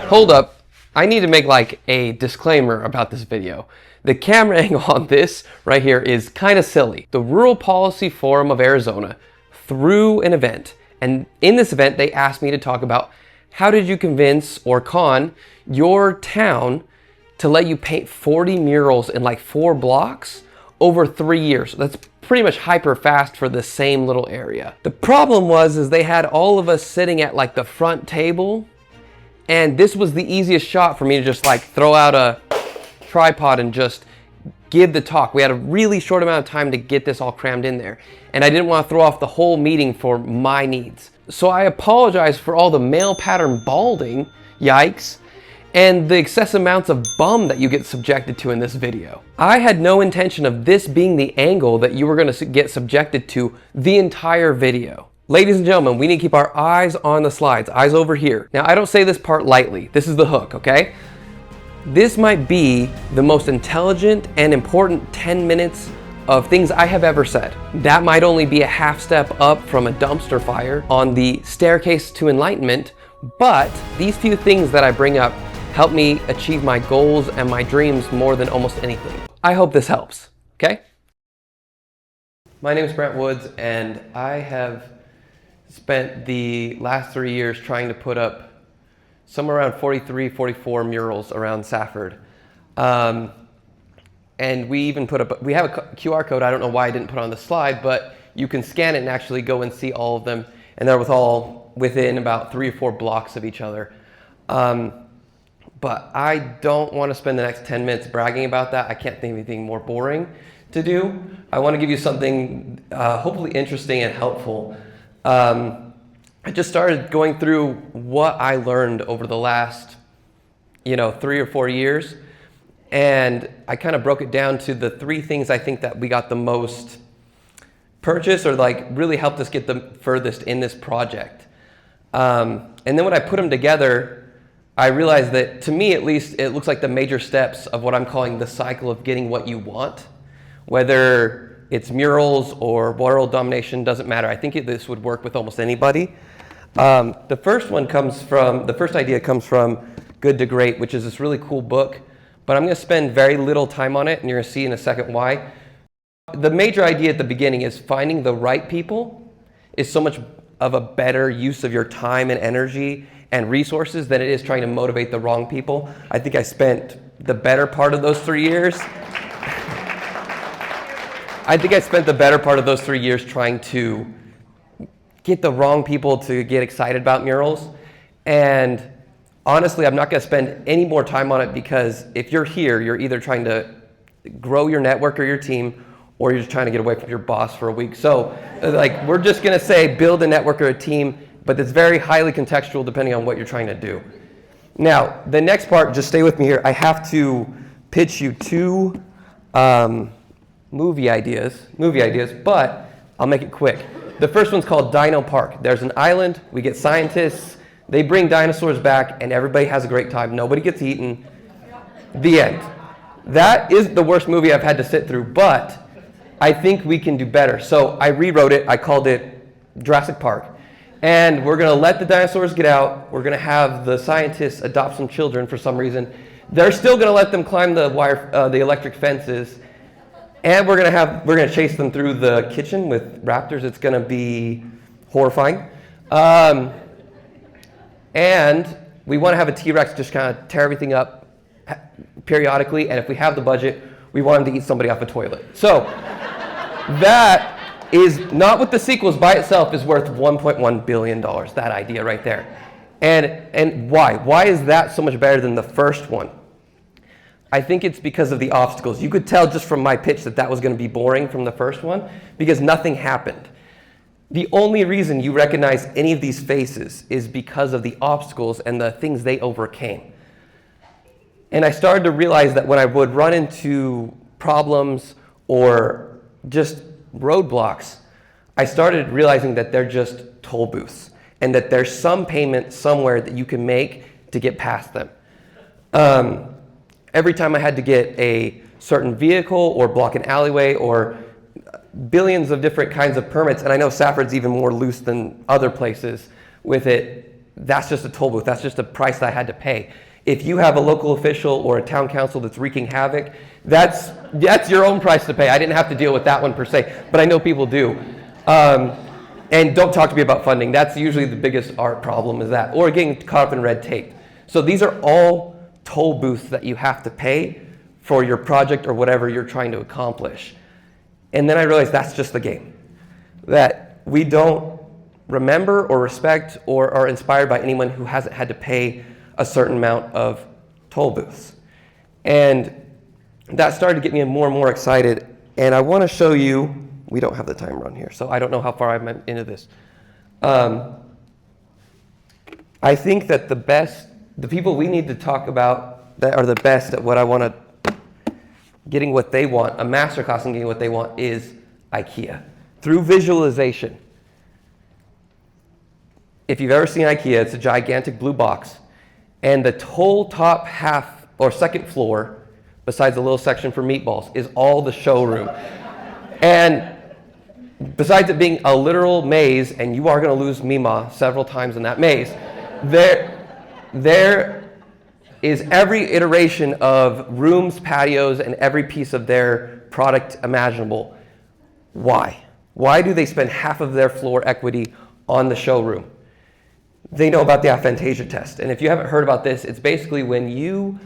Hold up. I need to make like a disclaimer about this video. The camera angle on this right here is kind of silly. The Rural Policy Forum of Arizona threw an event, and in this event they asked me to talk about how did you convince or con your town to let you paint 40 murals in like 4 blocks over 3 years. That's pretty much hyper fast for the same little area. The problem was they had all of us sitting at like the front table, and this was the easiest shot for me to just like throw out a tripod and just give the talk. We had a really short amount of time to get this all crammed in there, and I didn't want to throw off the whole meeting for my needs. So I apologize for all the male pattern balding, yikes, and the excessive amounts of bum that you get subjected to in this video. I had no intention of this being the angle that you were going to get subjected to the entire video. Ladies and gentlemen, we need to keep our eyes on the slides, eyes over here. Now, I don't say this part lightly. This is the hook, okay? This might be the most intelligent and important 10 minutes of things I have ever said. That might only be a half step up from a dumpster fire on the staircase to enlightenment, but these few things that I bring up help me achieve my goals and my dreams more than almost anything. I hope this helps, okay? My name is Brandt Woods, and I have spent the last 3 years trying to put up somewhere around 43, 44 murals around Safford. And we even put up, we have a QR code. I don't know why I didn't put it on the slide, but you can scan it and actually go and see all of them. And they're all within about 3 or 4 blocks of each other. But I don't want to spend the next 10 minutes bragging about that. I can't think of anything more boring to do. I want to give you something hopefully interesting and helpful. I just started going through what I learned over the last, 3 or 4 years. And I kind of broke it down to the 3 things I think that we got the most purchase or like really helped us get the furthest in this project. And then when I put them together, I realized that, to me at least, it looks like the major steps of what I'm calling the cycle of getting what you want. Whether it's murals or world domination, doesn't matter. I think this would work with almost anybody. The first idea comes from Good to Great, which is this really cool book, but I'm going to spend very little time on it, and you're going to see in a second why. The major idea at the beginning is finding the right people is so much of a better use of your time and energy and resources than it is trying to motivate the wrong people. I think I spent the better part of those 3 years. Trying to get the wrong people to get excited about murals. And honestly, I'm not going to spend any more time on it, because if you're here, you're either trying to grow your network or your team, or you're just trying to get away from your boss for a week. So we're just going to say build a network or a team, but it's very highly contextual depending on what you're trying to do. Now, the next part, just stay with me here. I have to pitch you 2 movie ideas, but I'll make it quick. The first one's called Dino Park. There's an island, we get scientists, they bring dinosaurs back, and everybody has a great time. Nobody gets eaten. The end. That is the worst movie I've had to sit through, but I think we can do better. So I rewrote it, I called it Jurassic Park. And we're gonna let the dinosaurs get out, we're gonna have the scientists adopt some children for some reason. They're still gonna let them climb the electric fences, and we're gonna chase them through the kitchen with raptors. It's gonna be horrifying. And we wanna have a T-Rex just kind of tear everything up periodically, and if we have the budget, we want him to eat somebody off a toilet. So that is not what the sequels by itself is worth $1.1 billion, that idea right there. And why? Why is that so much better than the first one? I think it's because of the obstacles. You could tell just from my pitch that was going to be boring from the first one, because nothing happened. The only reason you recognize any of these faces is because of the obstacles and the things they overcame. And I started to realize that when I would run into problems or just roadblocks, I started realizing that they're just toll booths, and that there's some payment somewhere that you can make to get past them. Every time I had to get a certain vehicle or block an alleyway or billions of different kinds of permits, and I know Safford's even more loose than other places with it, that's just a toll booth. That's just a price that I had to pay. If you have a local official or a town council that's wreaking havoc, that's your own price to pay. I didn't have to deal with that one per se, but I know people do. And don't talk to me about funding. That's usually the biggest art problem, is that, or getting caught up in red tape. So these are all toll booths that you have to pay for your project or whatever you're trying to accomplish. And then I realized that's just the game. That we don't remember or respect or are inspired by anyone who hasn't had to pay a certain amount of toll booths. And that started to get me more and more excited. And I want to show you, we don't have the timer on here, so I don't know how far I'm into this. I think that the people we need to talk about that are the best at what I want to, getting what they want, a masterclass in getting what they want, is IKEA. Through visualization. If you've ever seen IKEA, it's a gigantic blue box. And the whole top half or second floor, besides a little section for meatballs, is all the showroom. And besides it being a literal maze, and you are going to lose Mima several times in that maze, there is every iteration of rooms, patios, and every piece of their product imaginable. Why? Why do they spend half of their floor equity on the showroom? They know about the aphantasia test. And if you haven't heard about this, it's basically when you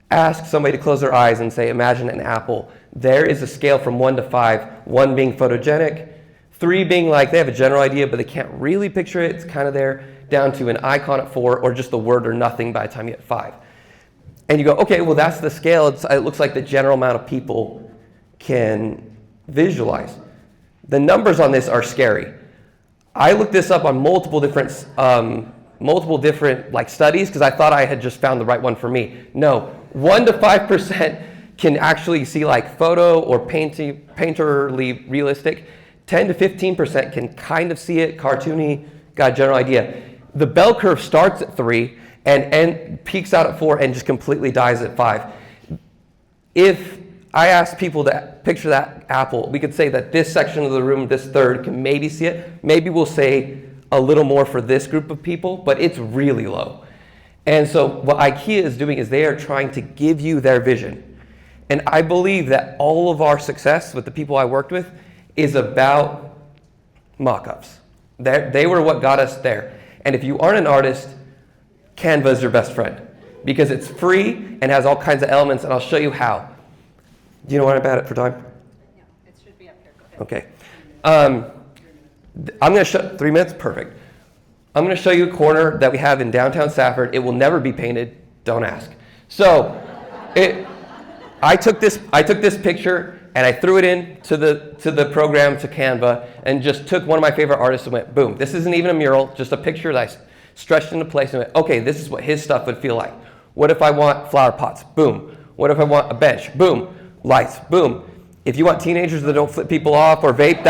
ask somebody to close their eyes and say, imagine an apple, there is a scale from 1 to 5, 1 being photogenic, 3 being like they have a general idea, but they can't really picture it, it's kind of there, down to an icon at 4, or just the word or nothing by the time you get 5. And you go, okay, well, that's the scale. It looks like the general amount of people can visualize. The numbers on this are scary. I looked this up on multiple different like studies because I thought I had just found the right one for me. No, 1 to 5% can actually see like photo or painterly realistic. 10 to 15% can kind of see it, cartoony, got a general idea. The bell curve starts at 3 and peaks out at 4 and just completely dies at 5. If I asked people to picture that apple, we could say that this section of the room, this third, can maybe see it. Maybe we'll say a little more for this group of people, but it's really low. And so what IKEA is doing is they are trying to give you their vision. And I believe that all of our success with the people I worked with is about mock-ups. They were what got us there. And if you aren't an artist, Canva is your best friend because it's free and has all kinds of elements, and I'll show you how. Do you know what I'm at for time? Yeah, it should be up here. Go ahead. Okay. I'm going to show 3 minutes. Perfect. I'm going to show you a corner that we have in downtown Safford. It will never be painted. Don't ask. So, I took this picture and I threw it in to the program, to Canva, and just took one of my favorite artists and went, boom. This isn't even a mural, just a picture that I stretched into place and went, okay, this is what his stuff would feel like. What if I want flower pots? Boom. What if I want a bench? Boom. Lights, boom. If you want teenagers that don't flip people off or vape,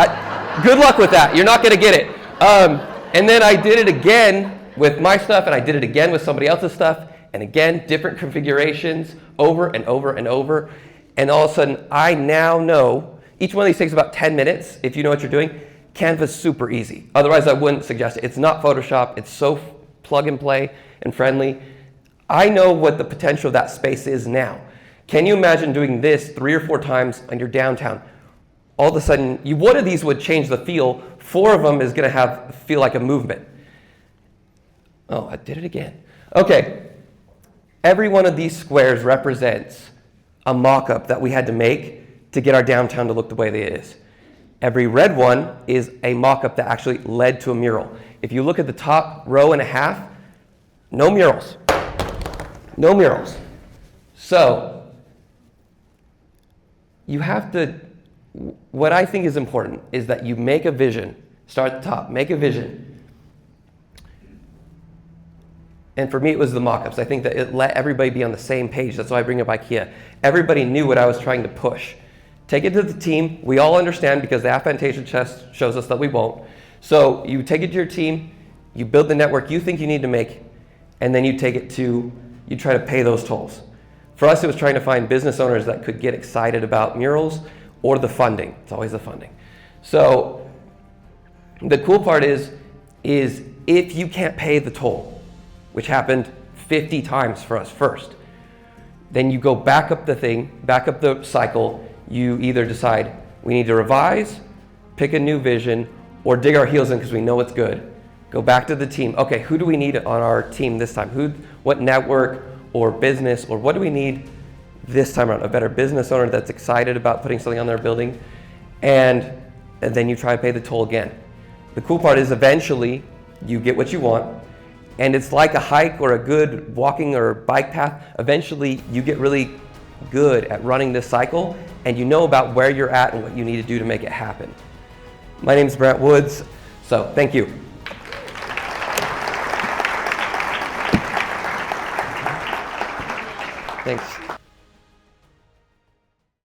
good luck with that. You're not going to get it. And then I did it again with my stuff, and I did it again with somebody else's stuff, and again, different configurations over and over and over. And all of a sudden, I now know, each one of these takes about 10 minutes if you know what you're doing. Canva's super easy. Otherwise, I wouldn't suggest it. It's not Photoshop. It's so plug and play and friendly. I know what the potential of that space is now. Can you imagine doing this 3 or 4 times on your downtown? All of a sudden, one of these would change the feel. 4 of them is going to feel like a movement. Oh, I did it again. Okay. Every one of these squares represents a mock-up that we had to make to get our downtown to look the way that it is. Every red one is a mock-up that actually led to a mural. If you look at the top row and a half, no murals. No murals. So, you have to, what I think is important is that you make a vision. Start at the top, make a vision. And for me, it was the mock-ups. I think that it let everybody be on the same page. That's why I bring up IKEA. Everybody knew what I was trying to push. Take it to the team. We all understand because the aphantasia test shows us that we won't. So you take it to your team, you build the network you think you need to make, and then you take it to, you try to pay those tolls. For us, it was trying to find business owners that could get excited about murals or the funding. It's always the funding. So the cool part is if you can't pay the toll, which happened 50 times for us first. Then you go back up the cycle. You either decide we need to revise, pick a new vision, or dig our heels in because we know it's good. Go back to the team. Okay, who do we need on our team this time? What network or business, or what do we need this time around? A better business owner that's excited about putting something on their building, and then you try to pay the toll again. The cool part is eventually you get what you want, and it's like a hike or a good walking or bike path. Eventually you get really good at running this cycle, and you know about where you're at and what you need to do to make it happen. My name is Brandt Woods, so thank you. Thanks.